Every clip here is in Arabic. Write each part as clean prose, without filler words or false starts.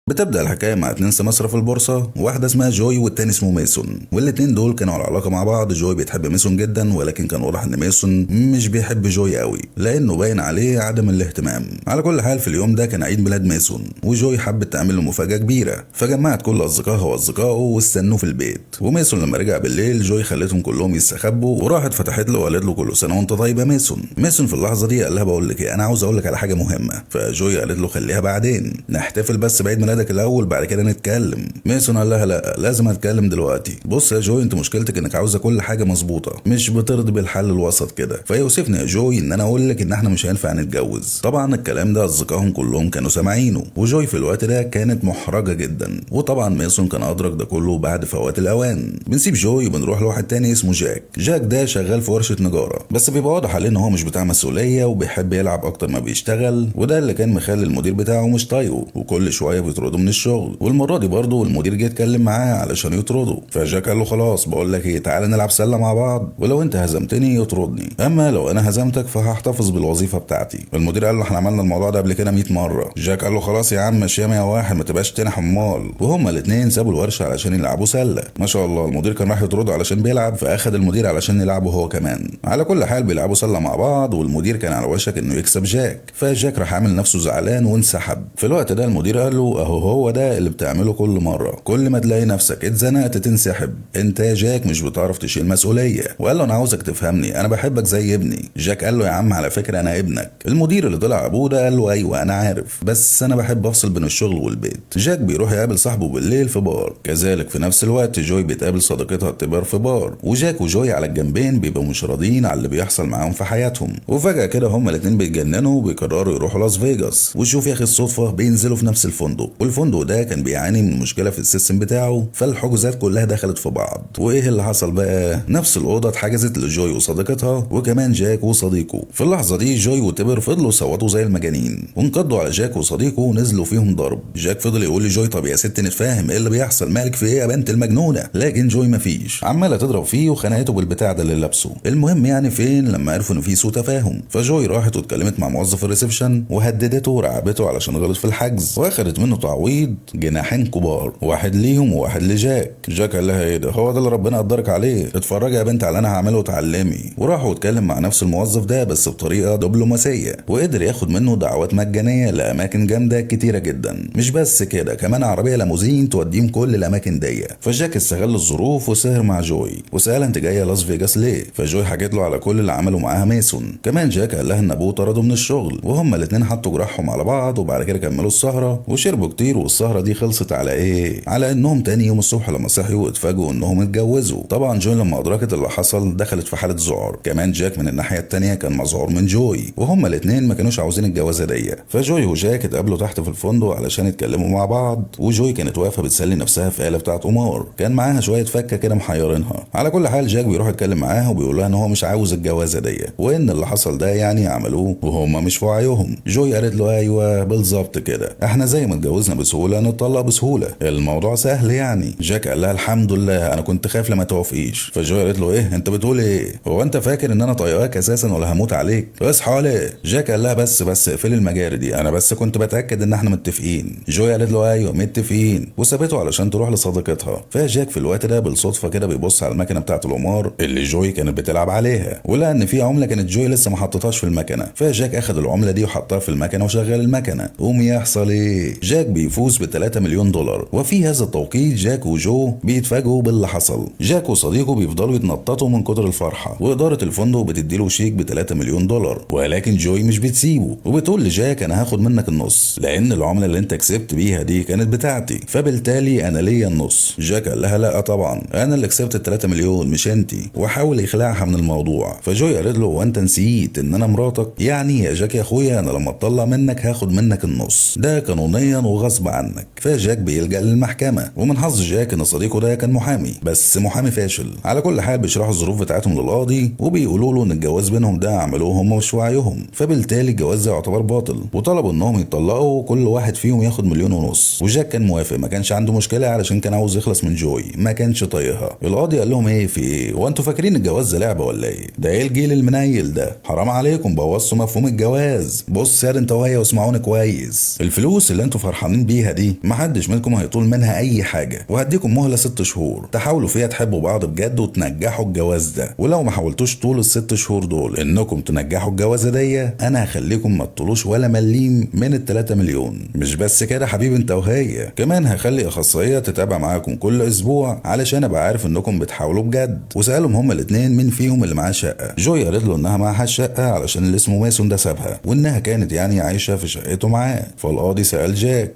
بتبدأ الحكاية مع اتنين سماسرة في البورصة، واحدة اسمها جوي والتاني اسمه ميسون، والاتنين دول كانوا على علاقة مع بعض. جوي بتحب ميسون جدا، ولكن كان واضح ان ميسون مش بيحب جوي قوي لانه باين عليه عدم الاهتمام. على كل حال في اليوم ده كان عيد ميلاد ميسون، وجوي حبت تعمل له مفاجأة كبيرة، فجمعت كل اصدقائها واصدقائه واستنوه في البيت. وميسون لما رجع بالليل جوي خلتهم كلهم يستخبوا، وراحت فتحت له وقالت له كل سنة وانت طيب يا ميسون. ميسون في اللحظة دي قال لها بقول لك ايه، انا عاوز اقول لك على حاجة مهمة. فجوي قالت له خليها بعدين، نحتفل بس بعيد ميلادك الاول بعد كده نتكلم. ميسون قال لها لا، لازم اتكلم دلوقتي. بص يا جوي، انت مشكلتك انك عاوزه كل حاجه مظبوطه، مش بترضي بالحل الوسط كده. فيوسفني يا جوي ان انا اقول لك ان احنا مش هينفع نتجوز. طبعا الكلام ده اصدقائهم كلهم كانوا سامعينه، وجوي في الوقت ده كانت محرجه جدا. وطبعا ميسون كان ادرك ده كله بعد فوات الاوان. بنسيب جوي وبنروح لواحد تاني اسمه جاك. جاك ده شغال في ورشه نجاره، بس بيبقى واضح عليه ان هو مش بتاع مسؤوليه وبيحب يلعب اكتر ما بيشتغل، وده اللي كان مخلي المدير بتاعه مش طايقه، وكل شويه بيطرده من الشغل. والمره دي برضه المدير جه اتكلم معاه علشان يطرده. فجاك قال له خلاص بقول لك ايه، تعالى نلعب سله مع بعض، ولو انت هزمتني يطردني، اما لو انا هزمتك فهحتفظ بالوظيفه بتاعتي. المدير قال له احنا عملنا الموضوع ده قبل كده 100 مره. جاك قال له خلاص يا عم مشيها 101، ما تبقاش تاني حمال. وهما الاثنين سابوا الورشه علشان يلعبوا سله. ما شاء الله المدير كان راح يطرده علشان بيلعب، فاخد المدير علشان يلعبه هو كمان. على كل حال بيلعبوا سله مع بعض، والمدير كان على وشك انه يكسب جاك. فجاك راح عامل نفسه زعلان وانسحب. في الوقت ده المدير قال له اهو هو ده اللي بتعمله كل مره، كل ما تلاقي نفسك اتزنقت تنسحب. انت يا جاك مش بتعرف تشيل مسؤوليه. وقال له انا عاوزك تفهمني، انا بحبك زي ابني. جاك قال له يا عم على فكره انا ابنك. المدير اللي طلع ابوه ده قال له ايوه انا عارف، بس انا بحب افصل بين الشغل والبيت. جاك بيروح يقابل صاحبه بالليل في بار. كذلك في نفس الوقت جوي بتقابل صديقتها التبار في بار، وجاك وجوي على الجنبين بيبقوا مش راضيين على اللي بيحصل معاهم في حياتهم. وفجاه كده هما الاتنين بيتجننوا وبيقرروا يروحوا لاس فيجاس. وشوف يا اخي الصدفه بينزلوا في نفس الفندق، والفندق ده كان بيعاني من مشكله في السيستم بتاعه، فالحجوزات كلها دخلت في بعض. وايه اللي حصل بقى؟ نفس الاوضه اتحجزت لجوي وصديقتها وكمان جاك وصديقه. في اللحظه دي جوي وتبر فضلوا صوتوا زي المجانين، وانقضوا على جاك وصديقه ونزلوا فيهم ضرب. جاك فضل يقول لجوي طب يا ست نتفاهم ايه اللي بيحصل، مالك في ايه يا بنت المجنونه؟ لكن جوي مفيش، عماله تضرب فيه وخنقته بالبتاع ده اللي لابسه. المهم يعني فين لما عرفوا ان في سوء تفاهم، فجوي راحت واتكلمت مع موظف الريسبشن وهددته ورعبته علشان غلط في الحجز، واخدت منه تعويض جناحين كبار، واحد ليهم وواحد لجاك. جاك قال لها ايه ده، هو ده اللي ربنا قدرك عليه؟ اتفرجي يا بنت على اللي انا هعمله وتعلمي. وراحوا اتكلم مع نفس الموظف ده بس بطريقه دبلوماسيه، وقدر ياخد منه دعوات مجانيه لاماكن جامده كتيره جدا. مش بس كده، كمان عربيه ليموزين توديهم كل الاماكن دي. فجاك استغل الظروف وسهر مع جوي وسالها انت جايه لاس فيجاس ليه؟ فجوي حكت له على كل اللي عمله معاها ميسون. كمان جاك قال لها ان ابوه طرده من الشغل، وهما الاثنين حطوا جراحهم على بعض، وبعد كده كملوا السهره وشربوا كتير. والسهره دي خلصت على ايه؟ على انهم تاني يوم الصبح لما صحيوا اتفاجئوا انهم اتجوزوا. طبعا جوي لما ادركت اللي حصل دخلت في حاله ذعر. كمان جاك من الناحيه التانيه كان مذعور من جوي، وهما الاثنين ما كانوش عاوزين الجوازه دي. فجوي وجاك اتقابلوا تحت في الفندق علشان يتكلموا مع بعض. وجوي كانت واقفه بتسلي نفسها في آلة بتاعه قمار، كان معاها شويه فكه كده محيرينها. على كل حال جاك بيروح يتكلم معاها وبيقول لها ان هو مش عاوز الجوازه دي، وان اللي حصل ده يعني عملوه وهما مش في وعيهم. جوي قالت له ايوه بالظبط كده، احنا زي ما اتجوزنا بسهوله نتطلق بسهوله، الموضوع سهل يعني. جاك قال لها الحمد لله، انا كنت خايف لما توافقيش. فجوي قالت له ايه انت بتقول ايه؟ هو انت فاكر ان انا طايقاك اساسا ولا هموت عليك؟ اصحى ليه؟ جاك قال لها بس اقفلي المجاري دي، انا بس كنت بتاكد ان احنا متفقين. جوي قالت له ايوه متفقين، وسابته علشان تروح لصديقتها. فجاك في الوقت ده بالصدفه كده بيبص على المكنه بتاعه القمار اللي جوي كانت بتلعب عليها، ولقى ان في عمله كانت جوي لسه ما حطتهاش في المكنه. فجاك اخد العمله دي وحطها في المكنه وشغل المكنه. قوم يحصل ايه؟ جاك بيفوز ب 3 مليون دولار. وفي هذا التوقيت جاك وجو بيتفاجئوا باللي حصل. جاك وصديقه بيفضلوا يتنططوا من كتر الفرحه، واداره الفندق بتديله شيك ب 3 مليون دولار، ولكن جوي مش بتسيبه وبتقول لجاك انا هاخد منك النص، لان العمله اللي انت كسبت بيها دي كانت بتاعتي، فبالتالي انا ليا النص. جاك قال لها لا طبعا انا اللي كسبت ال 3 مليون مش انت، وحاول يخلعها من الموضوع. فجوي قالت له وانت نسيت ان انا مراتك؟ يعني يا جاك يا اخويا انا لما اطلع منك هاخد منك النص، ده قانونيا وغصب عنك. فجاك بيلجأ للمحكمه، ومن حظ جاك ان صديقه ده كان محامي، بس محامي فاشل. على كل حال بيشرحوا الظروف بتاعتهم للقاضي، وبيقولوا له ان الجواز بينهم ده عملوه هم مش وعيهم، فبالتالي الجواز ده يعتبر باطل، وطلبوا انهم يتطلقوا وكل واحد فيهم ياخد 1.5 مليون. وجاك كان موافق، ما كانش عنده مشكله علشان كان عاوز يخلص من جوي، ما كانش طايقها. القاضي قال لهم ايه في ايه، وانتوا فاكرين الجواز ده لعبه ولا ايه؟ ده ايه الجيل المنيل ده، حرام عليكم بوظتوا مفهوم الجواز. بص يا انت وهي واسمعوني كويس، الفلوس اللي انتوا فرحانين فرحانين بيها دي محدش منكم هيطول منها اي حاجه، وهديكم مهله 6 شهور تحاولوا فيها تحبوا بعض بجد وتنجحوا الجواز ده، ولو ما حاولتوش طول ال6 شهور دول انكم تنجحوا الجوازه دي انا هخليكم ما تطولوش ولا مليم من ال3 مليون. مش بس كده حبيبي انت وهي، كمان هخلي اخصائيه تتابع معاكم كل اسبوع علشان ابقى عارف انكم بتحاولوا بجد. وسالهم هما الاثنين مين فيهم اللي معاه شقه. جوي قالت له انها معاها الشقه علشان اللي اسمه ماسون ده سابها، وانها كانت يعني عايشه في شقته معاه. فالقاضي سال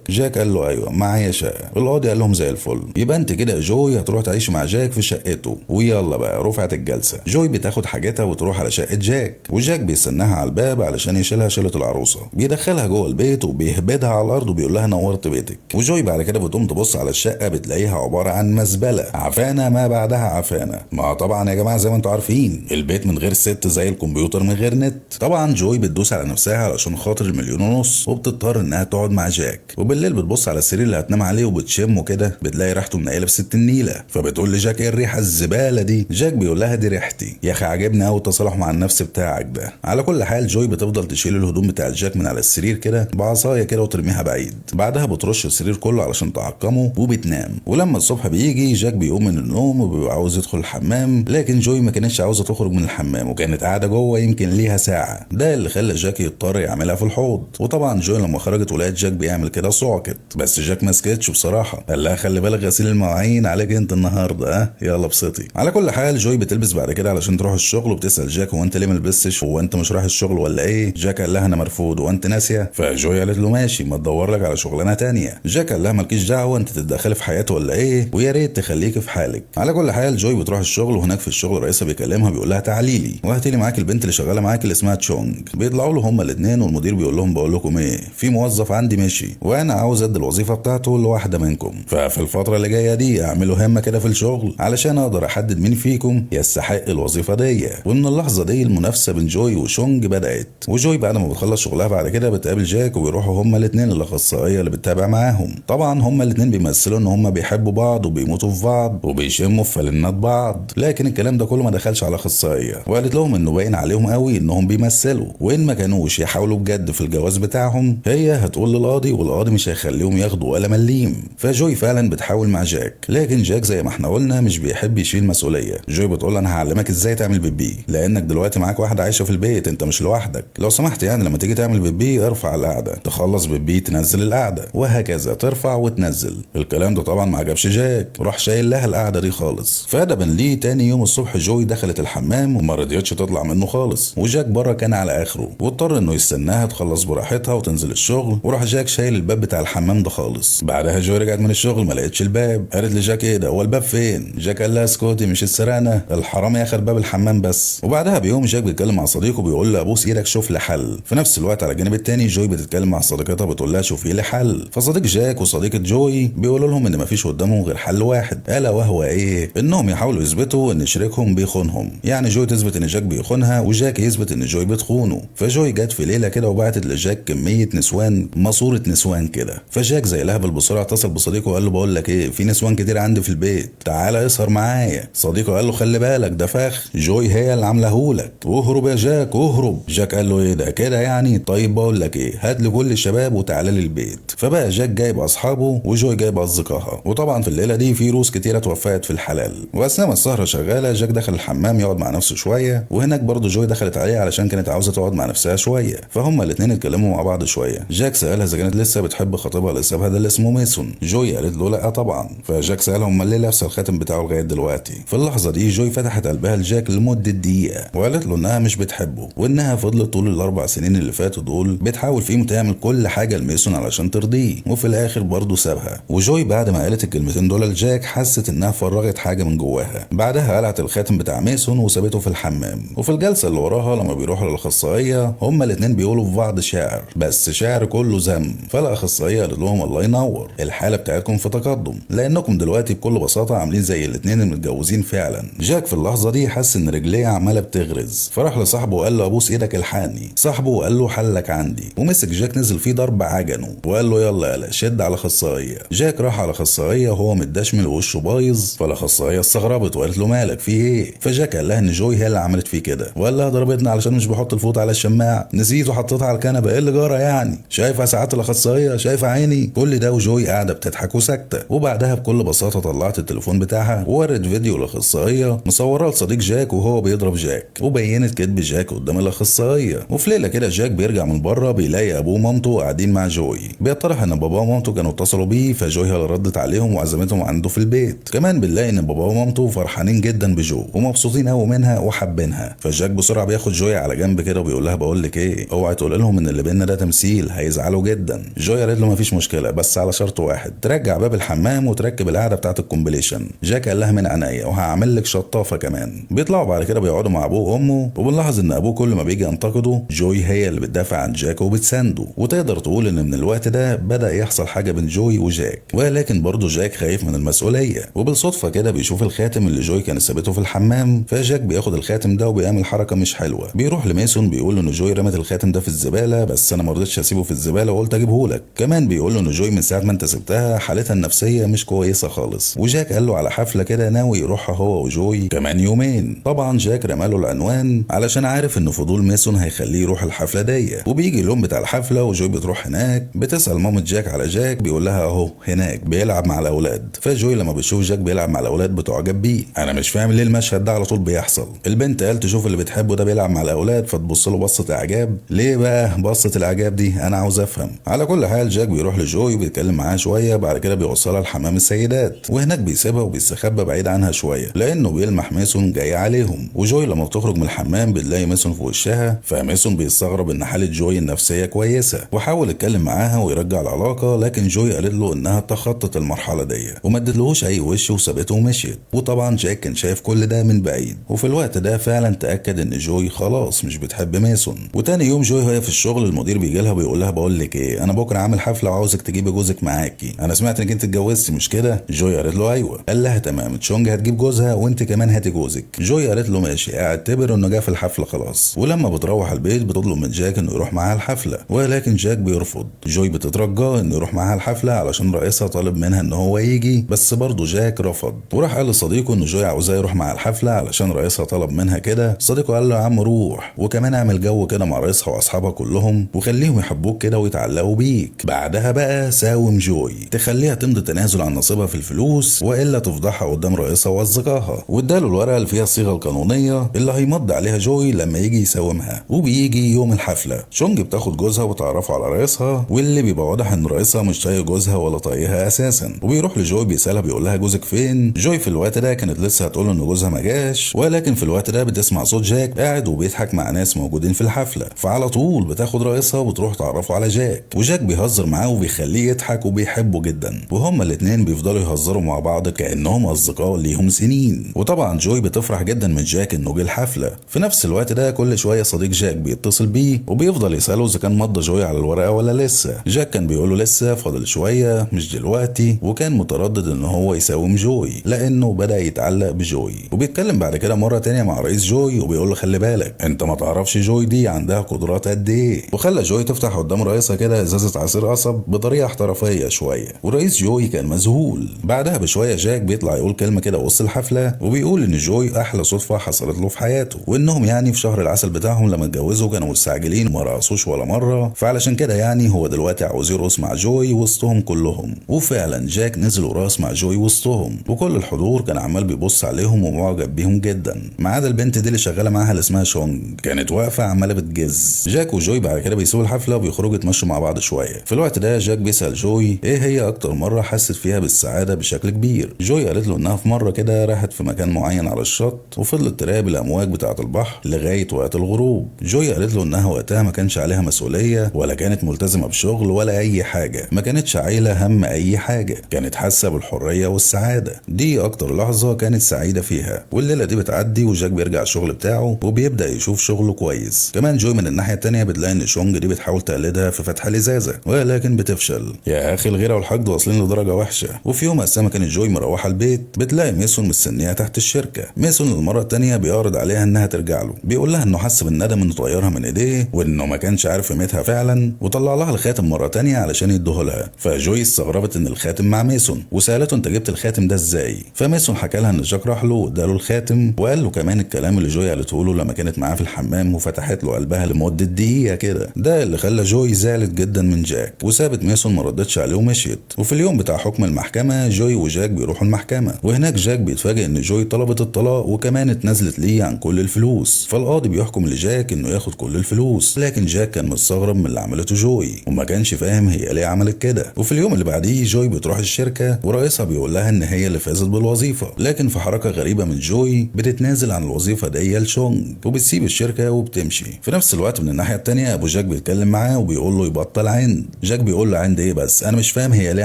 جاك قال له ايوه معايا شقه. القاضي قال لهم زي الفل، يبقى انت كده يا جوي هتروح تعيش مع جاك في شقته. ويلا بقى رفعت الجلسه. جوي بتاخد حاجتها وتروح على شقه جاك، وجاك بيستناها على الباب علشان يشيلها شيله العروسه. بيدخلها جوه البيت وبيهبدها على الارض وبيقول لها نورت بيتك. وجوي بعد كده بتقوم تبص على الشقه بتلاقيها عباره عن مزبله، عفانه ما بعدها عفانه. ما طبعا يا جماعه زي ما انتم عارفين البيت من غير ست زي الكمبيوتر من غير نت. طبعا جوي بتدوس على نفسها علشان خاطر ال1.5 مليون، وبتضطر انها تقعد مع جاك. وبالليل بتبص على السرير اللي هتنام عليه وبتشمه كده بتلاقي ريحته منيله بست النيله. فبتقول لجاك ايه الريحه الزباله دي؟ جاك بيقول لها دي ريحتي. يا اخي عجبني قوي التصالح مع النفس بتاعك ده. على كل حال جوي بتفضل تشيل الهدوم بتاع جاك من على السرير كده بعصايه كده وترميها بعيد. بعدها بترش السرير كله علشان تعقمه وبتنام. ولما الصبح بيجي جاك بيقوم من النوم وبيبقى عاوز يدخل الحمام، لكن جوي ما كانتش عاوزه تخرج من الحمام وكانت قاعده جوه يمكن ليها ساعه. ده اللي خلى جاك يضطر يعملها في الحوض. وطبعا جوي لما خرجت ولقت جاك بيعمل كده صعقت، بس جاك ما سكتش بصراحه، قال لها خلي بالك غسيل المواعين عليك انت النهارده يلا بسطي. على كل حال جوي بتلبس بعد كده علشان تروح الشغل وبتسال جاك هو انت ليه ما لبستش؟ هو انت مش رايح الشغل ولا ايه؟ جاك قال لها انا مرفوض وانت ناسيه. فجوي قالت له ماشي ما تدور لك على شغلانه تانية. جاك قال لها مالكيش دعوه انت تتدخلي في حياته ولا ايه، ويا ريت تخليكي في حالك. على كل حال جوي بتروح الشغل، وهناك في الشغل رئيسها بيكلمها بيقول لها تعالي لي وهاتي لي معاك البنت اللي شغاله معاك اللي اسمها تشونج. بيطلعوا له هما الاثنين والمدير بيقول لهم بقول لكم ايه، في موظف عندي مشي وانا عاوز ادي الوظيفه بتاعته لواحده منكم، ففي الفتره اللي جايه دي اعملوا همه كده في الشغل علشان اقدر احدد مين فيكم يستحق الوظيفه دي. ومن اللحظه دي المنافسه بين جوي وشونج بدات. وجوي بعد ما بتخلص شغلها بعد كده بتقابل جاك وبيروحوا هما الاثنين الاخصائيه اللي بتتابع معاهم. طبعا هما الاثنين بيمثلوا ان هما بيحبوا بعض وبيموتوا في بعض وبيشموا في فلنات بعض، لكن الكلام ده كله ما دخلش على اخصائيه، وقالت لهم انه باين عليهم قوي انهم بيمثلوا، وان ما كانوش يحاولوا بجد في الجواز بتاعهم هي هتقول للقاضي والقاضي مش هيخليهم ياخدوا ولا مليم. فجوي فعلا بتحاول مع جاك، لكن جاك زي ما احنا قلنا مش بيحب يشيل مسؤوليه. جوي بتقول انا هعلمك ازاي تعمل بيبي، لانك دلوقتي معاك واحده عايشه في البيت انت مش لوحدك، لو سمحت يعني لما تيجي تعمل بيبي ارفع القعده، تخلص بيبي تنزل القعده، وهكذا ترفع وتنزل. الكلام ده طبعا ما عجبش جاك، راح شايل لها القعده دي خالص. فادبا ليه تاني يوم الصبح جوي دخلت الحمام وما رضيتش تطلع منه خالص، وجاك بره كان على اخره، واضطر انه يستناها تخلص براحتها وتنزل الشغل. وراح جاك شايل الباب بتاع الحمام ده خالص. بعدها جوي رجعت من الشغل ما لقيتش الباب، قالت لجاك ايه ده هو الباب فين؟ جاك قال لها اسكتي مش السرقه، الحرامي اخد باب الحمام بس. وبعدها بيوم جاك بيتكلم مع صديقه بيقول له ابوس ايدك شوف لي حل. في نفس الوقت على الجانب التاني جوي بتتكلم مع صديقتها بتقول لها شوفي لي حل. فصديق جاك وصديقه جوي بيقولوا لهم ان مفيش قدامهم غير حل واحد، الا وهو ايه؟ انهم يحاولوا يثبتوا ان شريكهم بيخونهم، يعني جوي تثبت ان جاك بيخونها وجاك يثبت ان جوي بتخونه. فجوي جت في ليله كده وبعتت لجاك كميه نسوان، ماسوره نسوان كده. فجاك زي لهبل بسرعه اتصل بصديقه وقال له بقول لك ايه، في نسوان كتير عندي في البيت تعالى اسهر معايا. صديقه قال له خلي بالك ده فخ، جوي هي اللي عاملهولك، اهرب يا جاك اهرب. جاك قال له ايه ده كده يعني؟ طيب بقول لك ايه، هات لي كل الشباب وتعالى لي البيت. فبقى جاك جايب اصحابه وجوي جايب اصدقائها. وطبعا في الليله دي في روس كتيره توفت في الحلال. واثناء ما السهره شغاله جاك دخل الحمام يقعد مع نفسه شويه، وهناك برضه جوي دخلت عليه علشان كانت عاوزه تقعد مع نفسها شويه. فهم الاثنين اتكلموا مع بعض شويه. جاك سالها اذا كانت لسه بتحب خطيبها اللي سابها ده اللي اسمه ميسون. جوي قالت له لا طبعا. فجاك سالها امال ليه لابسه الخاتم بتاعه لغايه دلوقتي؟ في اللحظه دي جوي فتحت قلبها لجاك لمده دقيقه وقالت له انها مش بتحبه، وانها فضلت طول ال4 سنين اللي فاتوا دول بتحاول فيهم تعمل كل حاجه لميسون علشان ترضيه، وفي الاخر برضه سابها. وجوي بعد ما قالت الكلمتين دول لجاك حست انها فرغت حاجه من جواها. بعدها قلعت الخاتم بتاع ميسون وسابته في الحمام. وفي الجلسه اللي وراها لما بيروحوا للاخصائيه هما الاثنين بيقولوا في بعض شعر، بس شعر كله ذم. فالاخصائيه قالت لهم الله ينور، الحاله بتاعتكم في تقدم، لانكم دلوقتي بكل بساطه عاملين زي الاثنين المتجوزين فعلا. جاك في اللحظه دي حس ان رجليه عماله بتغرز، فراح لصاحبه وقال له ابوس ايدك الحقني. صاحبه قال له حلك عندي، ومسك جاك نزل فيه ضرب عجنه وقال له يلا يلا شد على اخصائيه. جاك راح على اخصائيه وهو متدشمل ووشه بايظ. فالاخصائيه استغربت وقالت له مالك في ايه؟ فجاك قال لها ان جوي هي اللي عملت فيه كده، وقال لها ضربتني علشان مش بحط الفوط على الشماعه، نسيت وحطيتها على الكنبه، ايه اللي جرى يعني؟ شايفه ساعات الاخصائيه شايفه عيني؟ كل ده وجوي قاعده بتضحك وساكته. وبعدها بكل بساطه طلعت التليفون بتاعها وورت فيديو الاخصائيه مصوراه لصديق جاك وهو بيضرب جاك، وبينت كذب جاك قدام الاخصائيه. وفي ليله كده جاك بيرجع من بره بيلاقي ابوه ومامته قاعدين مع جوي. بيطرح ان باباه ومامته كانوا اتصلوا بيه، فجوي هي اللي ردت عليهم وعزمتهم عنده في البيت. كمان بنلاقي ان باباه ومامته فرحانين جدا بجو ومبسوطين قوي منها وحابينها. فجاك بسرعه بياخد جوي على جنب كده وبيقول لها بقول لك ايه، اوعي تقول لهم ان اللي بينا ده تمثيل، هيزعلوا جدا. جوي قالت له مفيش مشكله بس على شرط واحد، ترجع باب الحمام وتركب القعده بتاعه الكومبليشن. جاك قال لها من عينيا وهعمل لك شطافه كمان. بيطلعوا بعد كده بيقعدوا مع ابوه وامه، وبنلاحظ ان ابوه كل ما بيجي ينتقده جوي هي اللي بتدافع عن جاك وبتسانده. وتقدر تقول ان من الوقت ده بدا يحصل حاجه بين جوي وجاك، ولكن برضه جاك خايف من المسؤوليه. وبالصدفه كده بيشوف الخاتم اللي جوي كان سابته في الحمام، فجاك بياخد الخاتم ده وبيعمل حركه مش حلوه. بيروح لميسون بيقول ان جوي رمت الخاتم ده في الزباله، بس انا ما رضيتش اسيبه في الزباله وقلت اجيبه لك. كمان بيقول له ان جوي من ساعه ما انت سبتها حالتها النفسيه مش كويسه خالص. وجاك قال له على حفله كده ناوي يروحها هو وجوي كمان يومين. طبعا جاك رماله العنوان علشان عارف ان فضول ميسون هيخليه يروح الحفله دي. وبيجي اليوم بتاع الحفله وجوي بتروح هناك، بتسال مامة جاك على جاك، بيقول لها اهو هناك بيلعب مع الاولاد. فجوي لما بتشوف جاك بيلعب مع الاولاد بتعجب بيه. انا مش فاهم ليه المشهد ده على طول بيحصل. البنت قال تشوف اللي بتحبه ده بيلعب مع الاولاد فتبص له بصه اعجاب. ليه بقى بصه الاعجاب دي؟ انا عاوز افهم. على كل حال جاك بيروح لجوي وبيتكلم معاه شويه، بعد كده بيوصلها لحمام السيدات، وهناك بيسيبها وبيستخبى بعيد عنها شويه لانه بيلمح ميسون جاي عليهم. وجوي لما بتخرج من الحمام بتلاقي ميسون في وشها، فميسون بيستغرب ان حاله جوي النفسيه كويسه، وحاول يتكلم معاها ويرجع العلاقه، لكن جوي قالت له انها تخطت المرحله دي وما ادتلهوش اي وش وسابته ومشيت. وطبعا جاك كان شايف كل ده من بعيد، وفي الوقت ده فعلا تاكد ان جوي خلاص مش بتحب ميسون. وتاني يوم جوي وهي في الشغل المدير بيجي لها بيقول لها بقول لك ايه، انا بكره عامل حفله وعاوزك تجيبي جوزك معاكي، انا سمعت انك انت اتجوزتي مش كده؟ جوي قالت له ايوه. قال لها تمام، تشونج هتجيب جوزها وانت كمان هاتي جوزك. جوي قالت له ماشي، اعتبر انه جه في الحفله خلاص. ولما بتروح البيت بتطلب من جاك انه يروح معاها الحفله، ولكن جاك بيرفض. جوي بتترجاه انه يروح معاها الحفله علشان رئيسها طالب منها ان هو يجي، بس برضه جاك رفض. وراح قال لصديقه انه جوي عاوزاه يروح مع الحفله علشان رئيسها طلب منها كده. صديقه قال له يا عم روح، وكمان اعمل جو كده مع رئيسها واصحابها كلهم وخليهم يحبوك كده ويتعلقوا بيك. بعدها بقى ساوم جوي تخليها تمضي تنازل عن نصيبها في الفلوس والا تفضحها قدام رئيسها واصدقائها، واداله الورقه اللي فيها الصيغه القانونيه اللي هيمضي عليها جوي لما يجي يساومها. وبيجي يوم الحفله شونج بتاخد جوزها وتعرفوا على رئيسها، واللي بيبقى واضح ان رئيسها مش طايق جوزها ولا طايقها اساسا. وبيروح لجوي بيسالها بيقول لها جوزك فين؟ جوي في الوقت ده كانت لسه هتقول ان جوزها ما جاش، ولكن في الوقت ده بتسمع صوت جاك قاعد وبيضحك مع ناس موجودين في الحفله، فعلى طول بتاخد رئيسها وبتروح تعرفوا على جاك. وجاك بيهزر معاه وبيخليه يضحك وبيحبه جدا، وهما الاتنين بيفضلوا يهزروا مع بعض كانهم اصدقاء ليهم سنين. وطبعا جوي بتفرح جدا من جاك انه جه الحفله. في نفس الوقت ده كل شويه صديق جاك بيتصل بيه وبيفضل يساله اذا كان مضى جوي على الورقه ولا لسه. جاك كان بيقول له لسه، فاضل شويه مش دلوقتي، وكان متردد ان هو يساوم جوي لانه بدا يتعلق بجوي. وبيتكلم بعد كده مره تانية مع رئيس جوي وبيقول له خلي بالك انت ما تعرفش جوي دي عندها قدرات قد ايه. وخلى جوي تفتح قدام رئيسها كده ازازه عصير قصب بطريقه احترافيه شويه، ورئيس جوي كان مذهول. بعدها بشويه جاك بيطلع يقول كلمه كده وسط الحفله، وبيقول ان جوي احلى صدفه حصلت له في حياته، وانهم يعني في شهر العسل بتاعهم لما اتجوزوا كانوا مستعجلين وما رقصوش ولا مره، فعلشان كده يعني هو دلوقتي عاوز يرقص مع جوي وسطهم كلهم. وفعلا جاك نزل ورقص مع جوي وسطهم، وكل الحضور كان عمال بيبص عليهم ومعجب بيهم جدا، ما عدا البنت دي اللي شغاله معاها اللي اسمها شونج، كانت واقفه عماله بتجز. جاك وجوي بعد كده بيسيبوا الحفله وبيخرجوا يتمشوا مع بعض شويه. في الوقت ده جاك بيسال جوي ايه هي اكتر مره حست فيها بالسعاده بشكل كبير. جوي قالت له انها في مره كده راحت في مكان معين على الشط وفضلت تراقب الامواج بتاعه البحر لغايه وقت الغروب. جوي قالت له انها وقتها ما كانش عليها مسؤوليه ولا كانت ملتزمه بشغل ولا اي حاجه، ما كانتش عايله هم اي حاجه، كانت حاسه بالحريه والسعاده. دي اكتر لحظه كانت سعيده فيها. والليله دي بتعدي وجاك بيرجع الشغل بتاعه وبيبدا يشوف شغله كويس. كمان جوي من الناحيه التانيه بتلاقي ان شونج دي بتحاول تقلدها في فتح الازازه ولكن بتفشل. يا اخي الغيره والحقد واصلين لدرجه وحشه. وفي يوم اثناء ما كانت جوي مروحه البيت بتلاقي ميسون مستنيها تحت الشركه. ميسون المره التانيه بيعرض عليها انها ترجع له، بيقول لها انه حس بالندم انه طيرها من ايديه وانه ما كانش عارف قيمتها فعلا، وطلع لها الخاتم مره تانيه علشان يديهولها. فجوي استغربت ان الخاتم مع ميسون وسالته انت جبت الخاتم ده ازاي؟ فميسون حكى لها ان جاك راح له واداله الخاتم، وقال له كمان الكلام اللي جوي قالته له لما كانت معاه في الحمام وفتحت له قلبها لمده دقيقه كده. ده اللي خلى جوي زعلت جدا من جاك. وسابت ميسون ما ردتش عليه ومشيت. وفي اليوم بتاع حكم المحكمة جوي وجاك بيروحوا المحكمة، وهناك جاك بيتفاجئ ان جوي طلبت الطلاق وكمان اتنازلت ليه عن كل الفلوس، فالقاضي بيحكم لجاك انه ياخد كل الفلوس، لكن جاك كان مستغرب من اللي عملته جوي وما كانش فاهم هي ليه عملت كده. وفي اليوم اللي بعديه جوي بتروح الشركة ورئيسها بيقول لها ان هي اللي فازت بالوظيفة، لكن في حركة غريبة من جوي بتتنازل عن الوظيفة دي لشونج وبتسيب الشركة وبتمشي. في نفس الوقت من الناحية التانية ابو جاك بيتكلم معاه وبيقول له يبطل عند. جاك بيقول له عند ايه بس، انا مش فاهم هي ليه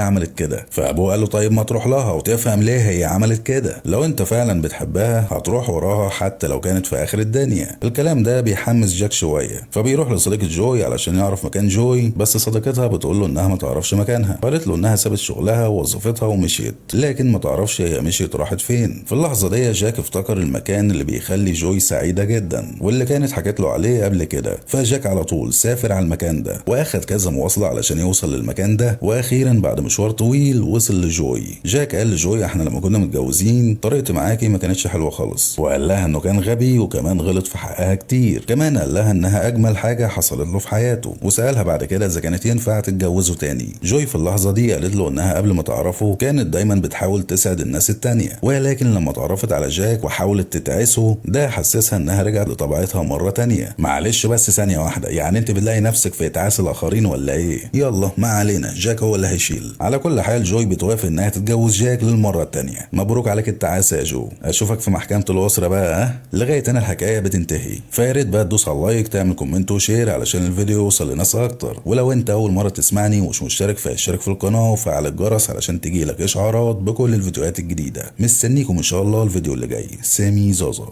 عملت كده. فابوه قال له طيب ما تروح لها وتفهم ليه هي عملت كده، لو انت فعلا بتحبها هتروح وراها حتى لو كانت في اخر الدنيا. الكلام ده بيحمس جاك شويه، فبيروح لصديقه جوي علشان يعرف مكان جوي، بس صديقتها بتقول له انها ما تعرفش مكانها، فقالت له انها سابت شغلها ووظيفتها ومشيت، لكن ما تعرفش هي مشيت راحت فين. في اللحظه دي جاك افتكر المكان اللي بيخلي جوي سعيده جدا واللي كانت حكت له عليه قبل كده، فجاك على طول سافر على المكان ده واخد كذا مواصله علشان يوصل للمكان ده، واخيرا بعد مشوار طويل وصل لجوي. جاك قال لجوي احنا لما كنا متجوزين طريقتي معاكي ما كانتش حلوه خالص، وقال لها انه كان غبي وكمان غلط في حقها كتير، كمان قال لها انها اجمل حاجه حصلت له في حياته، وسالها بعد كده اذا كانت ينفع تتجوزه تاني. جوي في اللحظه دي قالت له انها قبل ما تعرفه كانت دايما بتحاول تسعد الناس التانيه، ولكن لما اتعرفت على جاك وحاولت تتعسه ده حسسها انها رجعت لطبيعتها مره تانيه. معلش بس ثانيه واحده، يعني انت بتلاقي نفسك في اتعاس الاخرين ولا ايه؟ يلا ما علينا، جاك هو اللي هيشيل. على كل حال جوي بتوافق انها تتجوز جاك للمره التانيه. مبروك عليك التعاسه يا جو، اشوفك في محكمه الاسره بقى. لغايه هنا الحكايه بتنتهي، فيا ريت بقى تدوس على اللايك، تعمل كومنت وشير علشان الفيديو يوصل لناس اكتر، ولو انت اول مره تسمعني ومش مشترك فاشترك في القناه وفعل الجرس علشان تجيلك اشعارات بكل الفيديوهات الجديده. مستنيكم ان شاء الله الفيديو اللي جاي. سامي زازا.